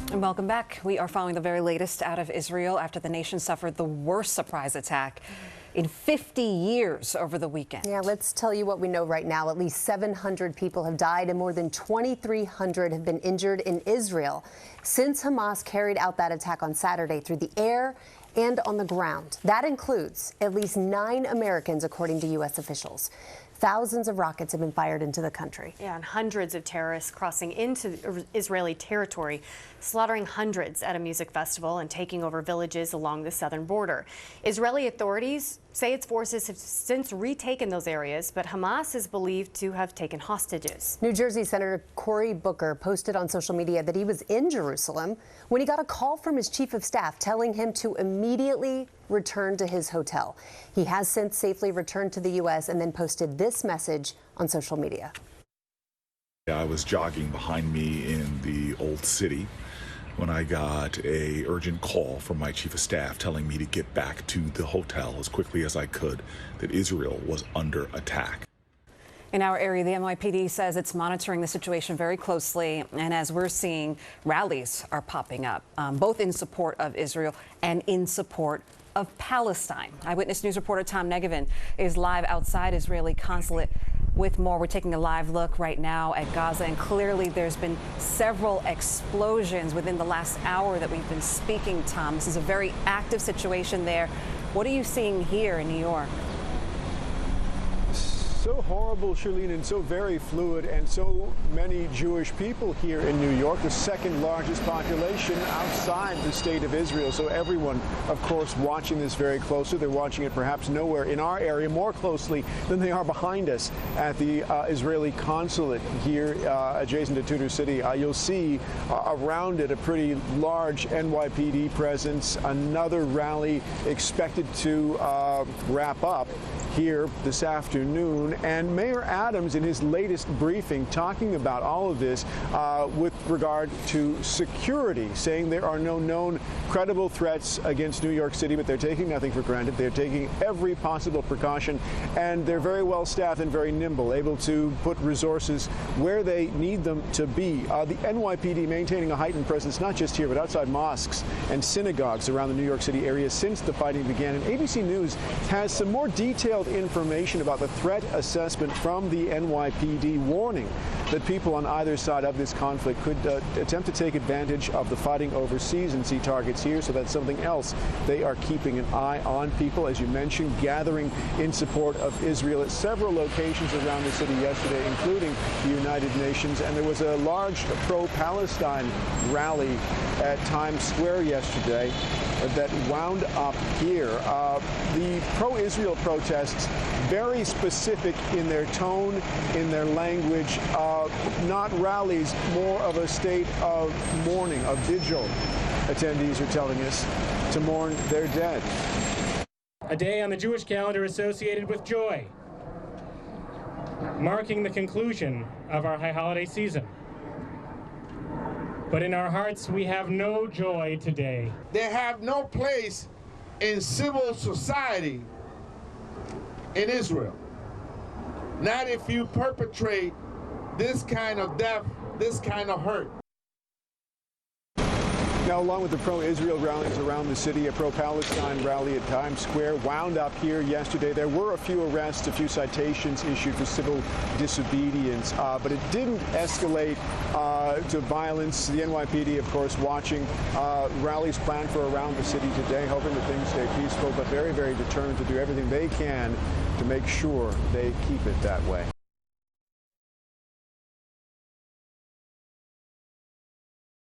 And welcome back. We are following the very latest out of Israel after the nation suffered the worst surprise attack in 50 years over the weekend. Yeah, let's tell you what we know right now. At least 700 people have died and more than 2,300 have been injured in Israel since Hamas carried out that attack on Saturday through the air and on the ground. That includes at least 9 Americans, according to U.S. officials. Thousands of rockets have been fired into the country. Yeah, and hundreds of terrorists crossing into Israeli territory, slaughtering hundreds at a music festival and taking over villages along the southern border. Israeli authorities say its forces have since retaken those areas, but Hamas is believed to have taken hostages. New Jersey Senator Cory Booker posted on social media that he was in Jerusalem when he got a call from his chief of staff telling him to immediately return to his hotel. He has since safely returned to the U.S. and then posted this message on social media. I was jogging behind me in the old city when I got an urgent call from my chief of staff telling me to get back to the hotel as quickly as I could, that Israel was under attack. In our area, the NYPD says it's monitoring the situation very closely, and as we're seeing, rallies are popping up, both in support of Israel and in support of Palestine. Eyewitness News reporter Tom Negovan is live outside Israeli consulate with more. We're taking a live look right now at Gaza, and clearly there's been several explosions within the last hour that we've been speaking, Tom. This is a very active situation there. What are you seeing here in New York? So horrible, Charlene, and so very fluid, and so many Jewish people here in New York, the second largest population outside the state of Israel. So everyone, of course, watching this very closely. They're watching it perhaps nowhere in our area more closely than they are behind us at the Israeli consulate here adjacent to Tudor City. You'll see around it a pretty large NYPD presence, another rally expected to wrap up here this afternoon. And Mayor Adams, in his latest briefing, talking about all of this with regard to security, saying there are no known credible threats against New York City, but they're taking nothing for granted. They're taking every possible precaution, and they're very well staffed and very nimble, able to put resources where they need them to be. The NYPD maintaining a heightened presence, not just here, but outside mosques and synagogues around the New York City area since the fighting began. And ABC News has some more detailed information about the threat assessment from the NYPD, warning that people on either side of this conflict could attempt to take advantage of the fighting overseas and see targets here. So that's something else they are keeping an eye on. People, as you mentioned, gathering in support of Israel at several locations around the city yesterday, including the United Nations. And there was a large pro-Palestine rally at Times Square yesterday that wound up here. The pro-Israel protests, very specific in their tone, in their language, not rallies, more of a state of mourning, of vigil, attendees are telling us, to mourn their dead. A day on the Jewish calendar associated with joy, marking the conclusion of our high holiday season. But in our hearts, we have no joy today. They have no place in civil society in Israel. Not if you perpetrate this kind of death, this kind of hurt. Now, along with the pro-Israel rallies around the city, a pro-Palestine rally at Times Square wound up here yesterday. There were a few arrests, a few citations issued for civil disobedience, but it didn't escalate to violence. The NYPD, of course, watching rallies planned for around the city today, hoping that things stay peaceful, but very, very determined to do everything they can to make sure they keep it that way.